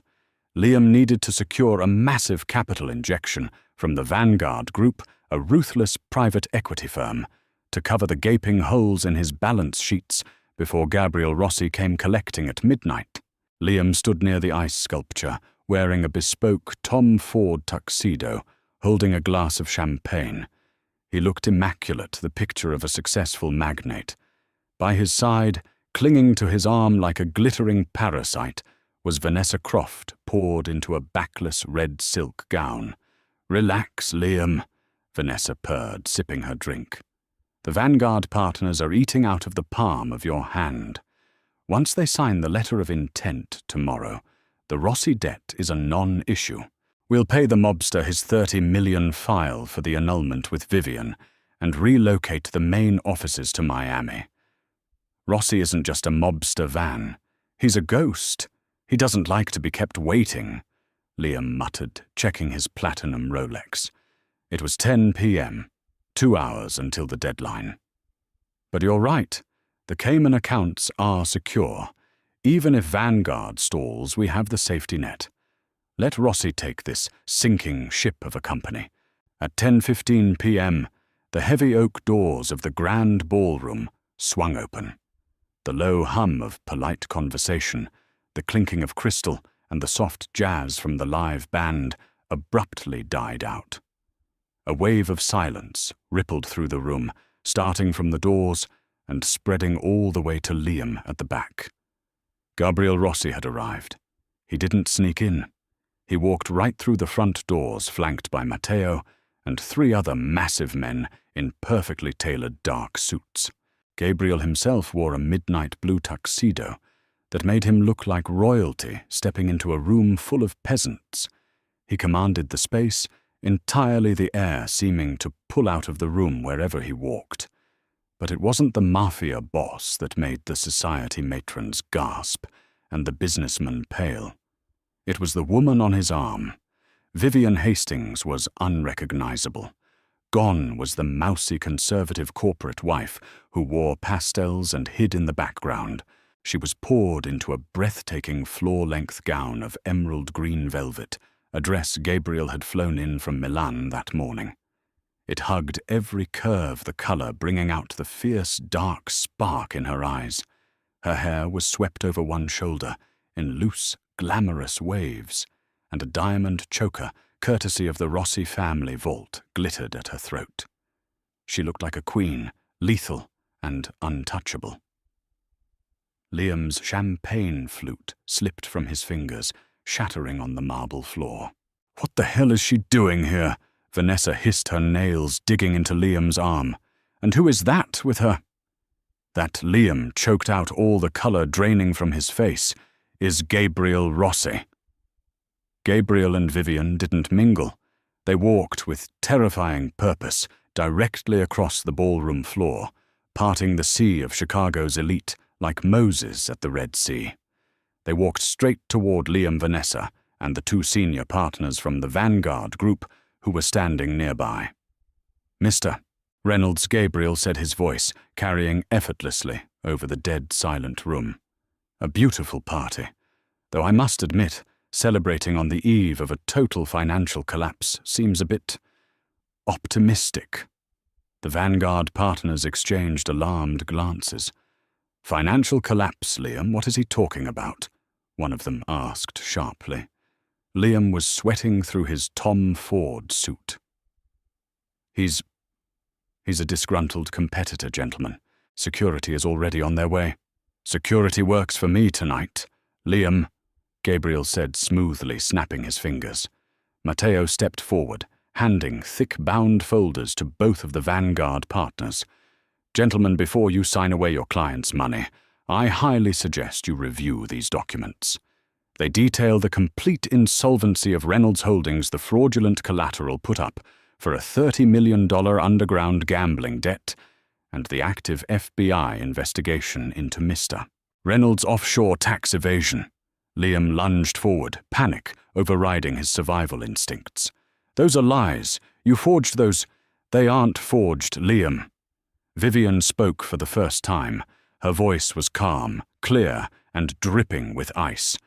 S1: Liam needed to secure a massive capital injection from the Vanguard Group, a ruthless private equity firm, to cover the gaping holes in his balance sheets before Gabriel Rossi came collecting at midnight. Liam stood near the ice sculpture, wearing a bespoke Tom Ford tuxedo, holding a glass of champagne. He looked immaculate, the picture of a successful magnate. By his side, clinging to his arm like a glittering parasite, was Vanessa Croft, poured into a backless red silk gown. Relax, Liam, Vanessa purred, sipping her drink. The Vanguard partners are eating out of the palm of your hand. Once they sign the letter of intent tomorrow, the Rossi debt is a non-issue. We'll pay the mobster his 30 million file for the annulment with Vivian and relocate the main offices to Miami. Rossi isn't just a mobster van. He's a ghost. He doesn't like to be kept waiting, Liam muttered, checking his platinum Rolex. It was 10 p.m., 2 hours until the deadline. But you're right. The Cayman accounts are secure. Even if Vanguard stalls, we have the safety net. Let Rossi take this sinking ship of a company. At 10:15 p.m., the heavy oak doors of the grand ballroom swung open. The low hum of polite conversation, the clinking of crystal, and the soft jazz from the live band abruptly died out. A wave of silence rippled through the room, starting from the doors and spreading all the way to Liam at the back. Gabriel Rossi had arrived. He didn't sneak in. He walked right through the front doors, flanked by Matteo and 3 other massive men in perfectly tailored dark suits. Gabriel himself wore a midnight blue tuxedo that made him look like royalty stepping into a room full of peasants. He commanded the space, entirely the air seeming to pull out of the room wherever he walked. But it wasn't the Mafia Boss that made the society matrons gasp and the businessman pale. It was the woman on his arm. Vivian Hastings was unrecognizable. Gone was the mousy conservative corporate wife who wore pastels and hid in the background. She was poured into a breathtaking floor-length gown of emerald green velvet, a dress Gabriel had flown in from Milan that morning. It hugged every curve, the color bringing out the fierce, dark spark in her eyes. Her hair was swept over one shoulder in loose, glamorous waves, and a diamond choker, courtesy of the Rossi family vault, glittered at her throat. She looked like a queen, lethal and untouchable. Liam's champagne flute slipped from his fingers, shattering on the marble floor. "What the hell is she doing here?" Vanessa hissed, her nails digging into Liam's arm. "And who is that with her?" That Liam choked out, all the color draining from his face, is Gabriel Rossi. Gabriel and Vivian didn't mingle. They walked with terrifying purpose directly across the ballroom floor, parting the sea of Chicago's elite like Moses at the Red Sea. They walked straight toward Liam, Vanessa, and the 2 senior partners from the Vanguard group who were standing nearby. "Mr. Reynolds," Gabriel said, his voice carrying effortlessly over the dead silent room. "A beautiful party, though I must admit, celebrating on the eve of a total financial collapse seems a bit optimistic." The Vanguard partners exchanged alarmed glances. "Financial collapse, Liam? What is he talking about?" one of them asked sharply. Liam was sweating through his Tom Ford suit. He's a disgruntled competitor, gentlemen. Security is already on their way." "Security works for me tonight, Liam," Gabriel said smoothly, snapping his fingers. Matteo stepped forward, handing thick bound folders to both of the Vanguard partners. "Gentlemen, before you sign away your client's money, I highly suggest you review these documents. They detail the complete insolvency of Reynolds Holdings, the fraudulent collateral put up for a $30 million underground gambling debt, and the active FBI investigation into Mr. Reynolds' offshore tax evasion." Liam lunged forward, panic overriding his survival instincts. "Those are lies. You forged those." "They aren't forged, Liam." Vivian spoke for the first time. Her voice was calm, clear, and dripping with ice.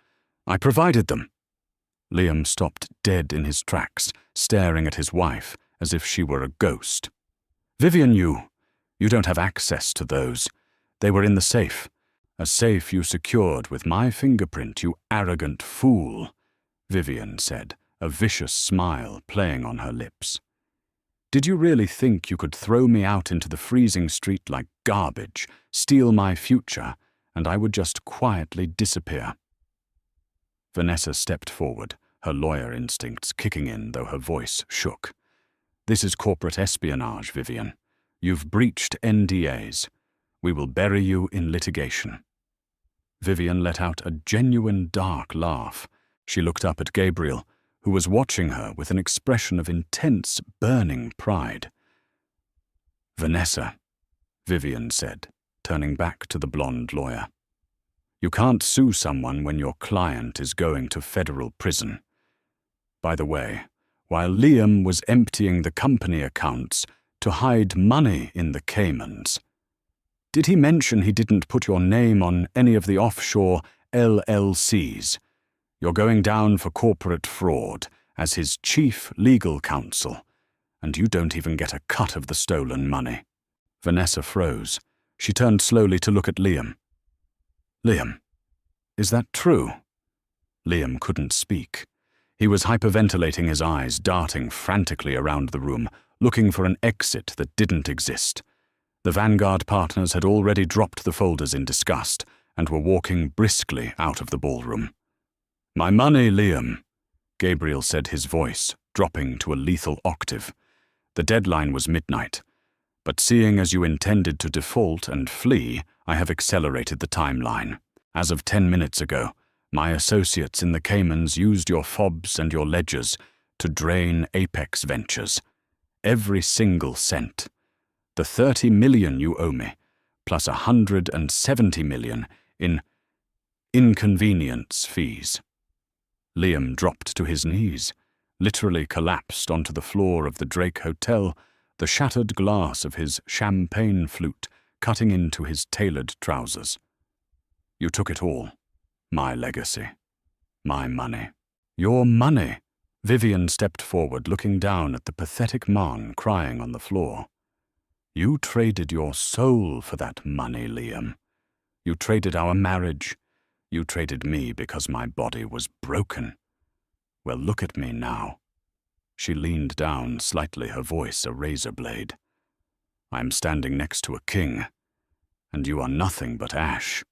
S1: "I provided them." Liam stopped dead in his tracks, staring at his wife as if she were a ghost. "Vivian, you don't have access to those. They were in the safe. A safe you secured with my fingerprint, you arrogant fool," Vivian said, a vicious smile playing on her lips. "Did you really think you could throw me out into the freezing street like garbage, steal my future, and I would just quietly disappear?" Vanessa stepped forward, her lawyer instincts kicking in though her voice shook. "This is corporate espionage, Vivian. You've breached NDAs. We will bury you in litigation." Vivian let out a genuine dark laugh. She looked up at Gabriel, who was watching her with an expression of intense, burning pride. "Vanessa," Vivian said, turning back to the blonde lawyer. "You can't sue someone when your client is going to federal prison. By the way, while Liam was emptying the company accounts to hide money in the Caymans, did he mention he didn't put your name on any of the offshore LLCs? You're going down for corporate fraud as his chief legal counsel, and you don't even get a cut of the stolen money." Vanessa froze. She turned slowly to look at Liam. "Liam, is that true?" Liam couldn't speak. He was hyperventilating, his eyes darting frantically around the room, looking for an exit that didn't exist. The Vanguard partners had already dropped the folders in disgust and were walking briskly out of the ballroom. "My money, Liam," Gabriel said, his voice dropping to a lethal octave. "The deadline was midnight, but seeing as you intended to default and flee, I have accelerated the timeline. As of 10 minutes ago, my associates in the Caymans used your fobs and your ledgers to drain Apex Ventures. Every single cent. The 30 million you owe me, plus 170 million in inconvenience fees." Liam dropped to his knees, literally collapsed onto the floor of the Drake Hotel, the shattered glass of his champagne flute cutting into his tailored trousers. "You took it all. My legacy. My money." "Your money?" Vivian stepped forward, looking down at the pathetic man crying on the floor. "You traded your soul for that money, Liam. You traded our marriage. You traded me because my body was broken. Well, look at me now." She leaned down slightly, her voice a razor blade. "I am standing next to a king, and you are nothing but ash."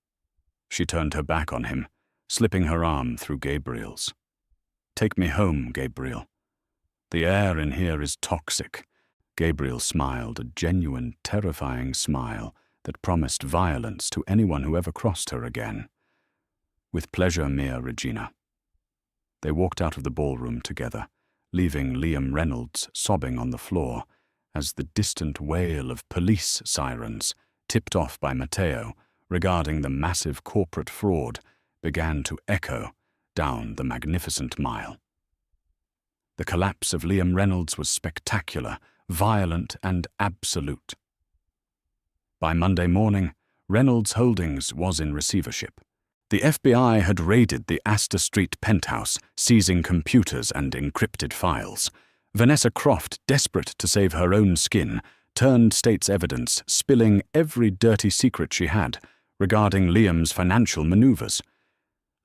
S1: She turned her back on him, slipping her arm through Gabriel's. "Take me home, Gabriel. The air in here is toxic." Gabriel smiled, a genuine, terrifying smile that promised violence to anyone who ever crossed her again. "With pleasure, Mia Regina." They walked out of the ballroom together, leaving Liam Reynolds sobbing on the floor as the distant wail of police sirens, tipped off by Matteo, regarding the massive corporate fraud, began to echo down the magnificent mile. The collapse of Liam Reynolds was spectacular, violent, and absolute. By Monday morning, Reynolds Holdings was in receivership. The FBI had raided the Astor Street penthouse, seizing computers and encrypted files. Vanessa Croft, desperate to save her own skin, turned state's evidence, spilling every dirty secret she had regarding Liam's financial maneuvers.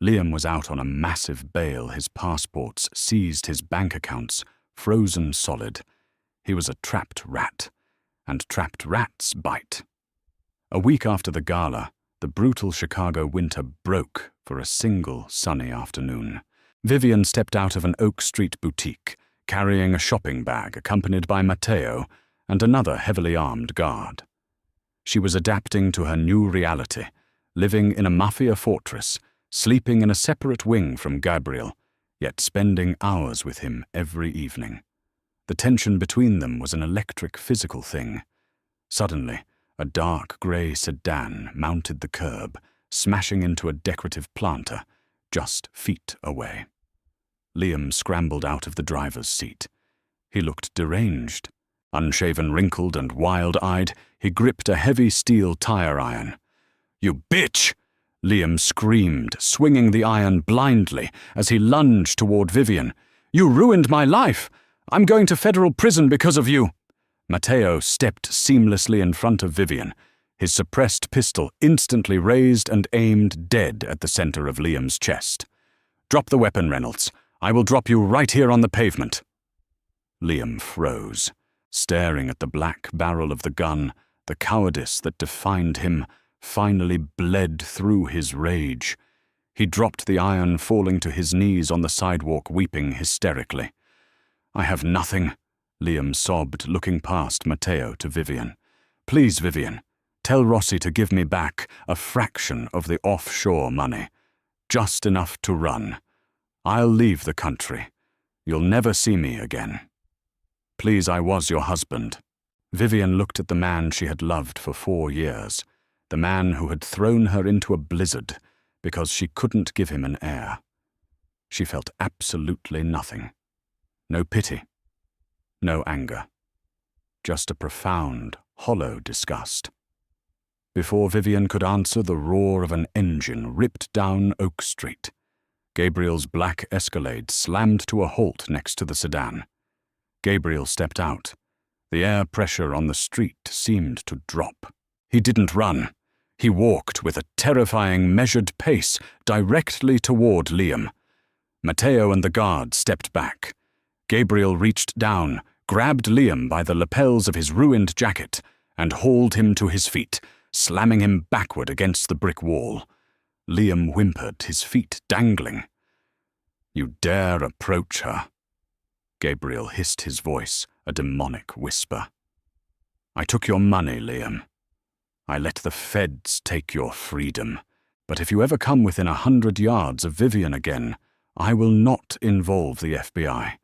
S1: Liam was out on a massive bail, his passports seized, his bank accounts frozen solid. He was a trapped rat, and trapped rats bite. A week after the gala, the brutal Chicago winter broke for a single sunny afternoon. Vivian stepped out of an Oak Street boutique, carrying a shopping bag accompanied by Matteo and another heavily armed guard. She was adapting to her new reality, living in a mafia fortress, sleeping in a separate wing from Gabriel, yet spending hours with him every evening. The tension between them was an electric physical thing. Suddenly, a dark grey sedan mounted the curb, smashing into a decorative planter just feet away. Liam scrambled out of the driver's seat. He looked deranged. Unshaven, wrinkled, and wild-eyed, he gripped a heavy steel tire iron. "You bitch!" Liam screamed, swinging the iron blindly as he lunged toward Vivian. "You ruined my life! I'm going to federal prison because of you!" Matteo stepped seamlessly in front of Vivian, his suppressed pistol instantly raised and aimed dead at the center of Liam's chest. "Drop the weapon, Reynolds. I will drop you right here on the pavement." Liam froze, staring at the black barrel of the gun. The cowardice that defined him finally bled through his rage. He dropped the iron, falling to his knees on the sidewalk, weeping hysterically. "I have nothing," Liam sobbed, looking past Matteo to Vivian. "Please, Vivian, tell Rossi to give me back a fraction of the offshore money. Just enough to run. I'll leave the country. You'll never see me again. Please, I was your husband." Vivian looked at the man she had loved for 4 years, the man who had thrown her into a blizzard because she couldn't give him an heir. She felt absolutely nothing. No pity. No anger. Just a profound, hollow disgust. Before Vivian could answer, the roar of an engine ripped down Oak Street. Gabriel's black Escalade slammed to a halt next to the sedan. Gabriel stepped out. The air pressure on the street seemed to drop. He didn't run. He walked with a terrifying, measured pace directly toward Liam. Matteo and the guard stepped back. Gabriel reached down, grabbed Liam by the lapels of his ruined jacket, and hauled him to his feet, slamming him backward against the brick wall. Liam whimpered, his feet dangling. "You dare approach her?" Gabriel hissed his voice, a demonic whisper. "I took your money, Liam. I let the feds take your freedom. But if you ever come within 100 yards of Vivian again, I will not involve the FBI.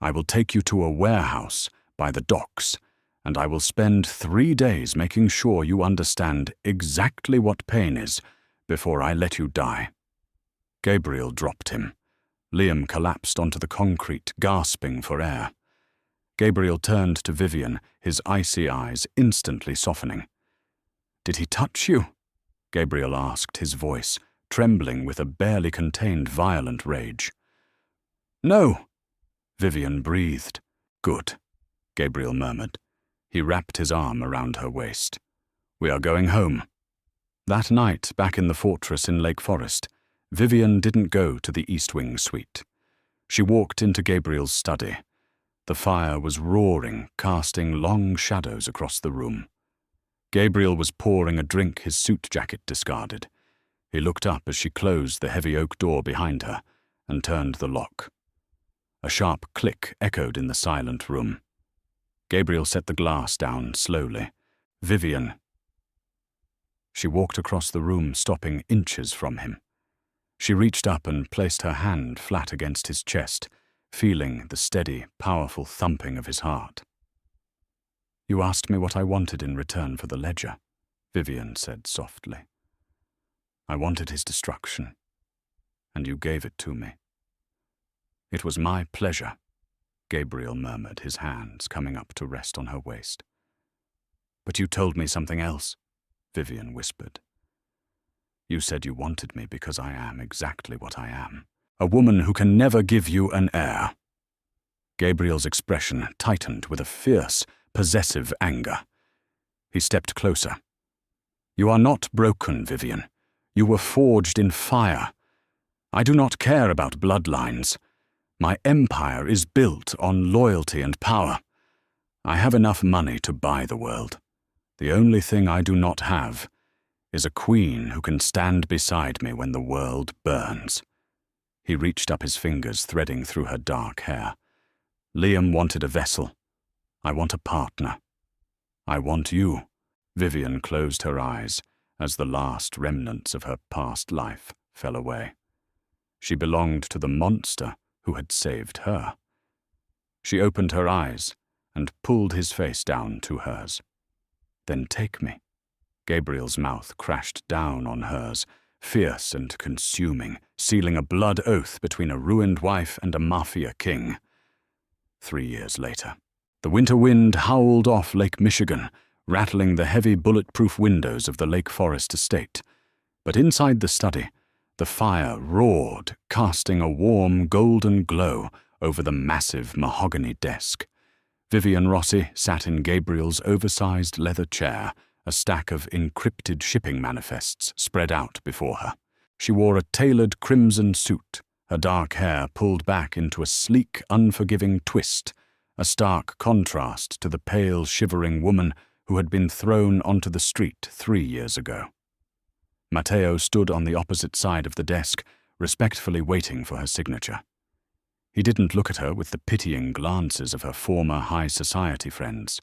S1: I will take you to a warehouse by the docks, and I will spend 3 days making sure you understand exactly what pain is before I let you die." Gabriel dropped him. Liam collapsed onto the concrete, gasping for air. Gabriel turned to Vivian, his icy eyes instantly softening. "Did he touch you?" Gabriel asked, his voice trembling with a barely contained violent rage. "No," Vivian breathed. "Good," Gabriel murmured. He wrapped his arm around her waist. "We are going home." That night, back in the fortress in Lake Forest, Vivian didn't go to the East Wing suite. She walked into Gabriel's study. The fire was roaring, casting long shadows across the room. Gabriel was pouring a drink his suit jacket discarded. He looked up as she closed the heavy oak door behind her and turned the lock. A sharp click echoed in the silent room. Gabriel set the glass down slowly. "Vivian." She walked across the room, stopping inches from him. She reached up and placed her hand flat against his chest, feeling the steady, powerful thumping of his heart. "You asked me what I wanted in return for the ledger," Vivian said softly. "I wanted his destruction, and you gave it to me." "It was my pleasure," Gabriel murmured, his hands coming up to rest on her waist. "But you told me something else," Vivian whispered. "You said you wanted me because I am exactly what I am. A woman who can never give you an heir." Gabriel's expression tightened with a fierce, possessive anger. He stepped closer. "You are not broken, Vivian. You were forged in fire. I do not care about bloodlines. My empire is built on loyalty and power. I have enough money to buy the world. The only thing I do not have is a queen who can stand beside me when the world burns." He reached up his fingers, threading through her dark hair. "Liam wanted a vessel. I want a partner. I want you." Vivian closed her eyes as the last remnants of her past life fell away. She belonged to the monster who had saved her. She opened her eyes and pulled his face down to hers. "Then take me." Gabriel's mouth crashed down on hers, fierce and consuming, sealing a blood oath between a ruined wife and a mafia king. 3 years later, the winter wind howled off Lake Michigan, rattling the heavy bulletproof windows of the Lake Forest estate. But inside the study, the fire roared, casting a warm golden glow over the massive mahogany desk. Vivian Rossi sat in Gabriel's oversized leather chair, a stack of encrypted shipping manifests spread out before her. She wore a tailored crimson suit, her dark hair pulled back into a sleek, unforgiving twist, a stark contrast to the pale, shivering woman who had been thrown onto the street 3 years ago. Matteo stood on the opposite side of the desk, respectfully waiting for her signature. He didn't look at her with the pitying glances of her former high society friends.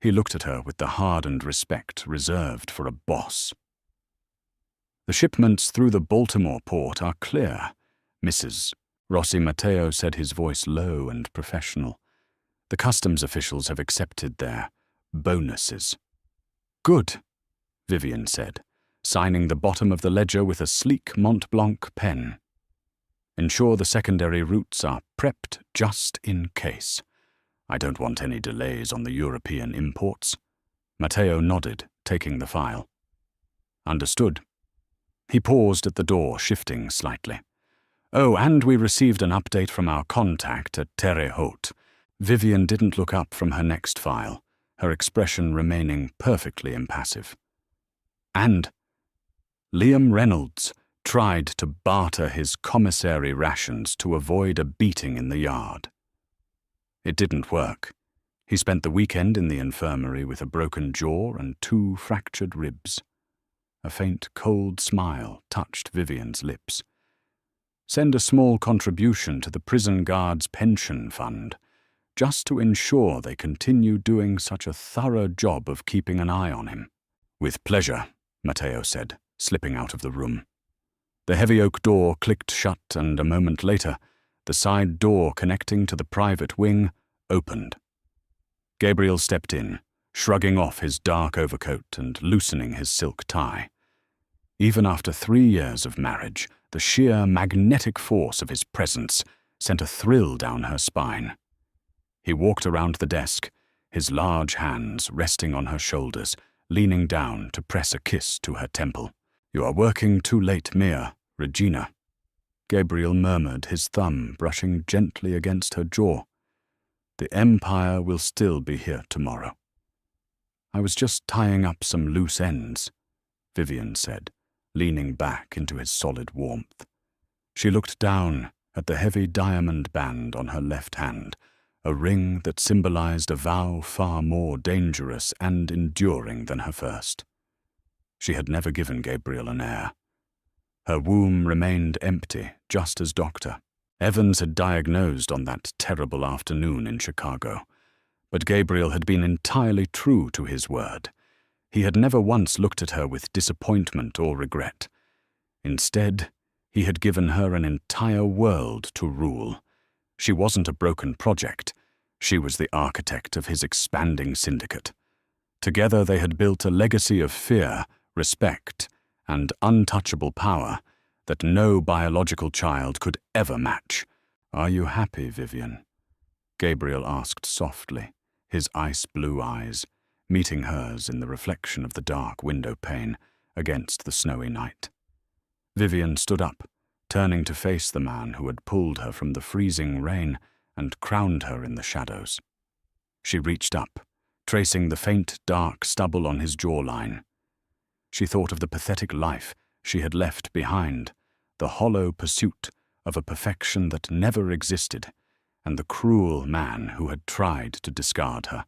S1: He looked at her with the hardened respect reserved for a boss. "The shipments through the Baltimore port are clear, Mrs. Rossi Matteo said, his voice low and professional. The customs officials have accepted their bonuses. Good, Vivian said, signing the bottom of the ledger with a sleek Mont Blanc pen. Ensure the secondary routes are prepped just in case. I don't want any delays on the European imports. Matteo nodded, taking the file. Understood. He paused at the door, shifting slightly. Oh, and we received an update from our contact at Terre Haute. Vivian didn't look up from her next file, her expression remaining perfectly impassive. And Liam Reynolds tried to barter his commissary rations to avoid a beating in the yard. It didn't work. He spent the weekend in the infirmary with a broken jaw and 2 fractured ribs. A faint, cold smile touched Vivian's lips. Send a small contribution to the prison guard's pension fund, just to ensure they continue doing such a thorough job of keeping an eye on him. With pleasure, Matteo said, slipping out of the room. The heavy oak door clicked shut, and a moment later, the side door connecting to the private wing opened. Gabriel stepped in, shrugging off his dark overcoat and loosening his silk tie. Even after 3 years of marriage, the sheer magnetic force of his presence sent a thrill down her spine. He walked around the desk, his large hands resting on her shoulders, leaning down to press a kiss to her temple. You are working too late, Mia, Regina. Gabriel murmured, his thumb brushing gently against her jaw. The Empire will still be here tomorrow. I was just tying up some loose ends, Vivian said, leaning back into his solid warmth. She looked down at the heavy diamond band on her left hand, a ring that symbolized a vow far more dangerous and enduring than her first. She had never given Gabriel an heir. Her womb remained empty, just as Dr. Evans had diagnosed on that terrible afternoon in Chicago. But Gabriel had been entirely true to his word. He had never once looked at her with disappointment or regret. Instead, he had given her an entire world to rule. She wasn't a broken project. She was the architect of his expanding syndicate. Together they had built a legacy of fear, respect, and untouchable power that no biological child could ever match. Are you happy, Vivian? Gabriel asked softly, his ice-blue eyes meeting hers in the reflection of the dark window pane against the snowy night. Vivian stood up, turning to face the man who had pulled her from the freezing rain and crowned her in the shadows. She reached up, tracing the faint, dark stubble on his jawline. She thought of the pathetic life she had left behind, the hollow pursuit of a perfection that never existed, and the cruel man who had tried to discard her.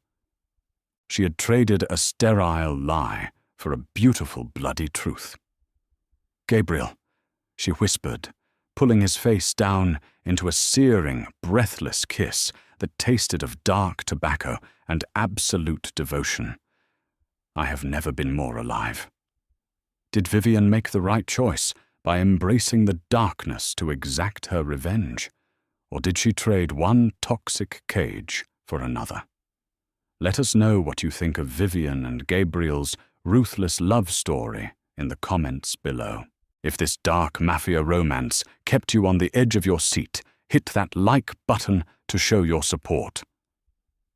S1: She had traded a sterile lie for a beautiful, bloody truth. Gabriel, she whispered, pulling his face down into a searing, breathless kiss that tasted of dark tobacco and absolute devotion. I have never been more alive. Did Vivian make the right choice by embracing the darkness to exact her revenge? Or did she trade one toxic cage for another? Let us know what you think of Vivian and Gabriel's ruthless love story in the comments below. If this dark mafia romance kept you on the edge of your seat, hit that like button to show your support.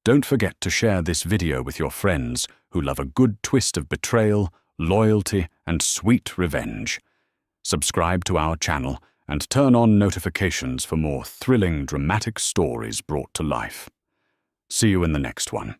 S1: Don't forget to share this video with your friends who love a good twist of betrayal, loyalty, and sweet revenge. Subscribe to our channel and turn on notifications for more thrilling, dramatic stories brought to life. See you in the next one.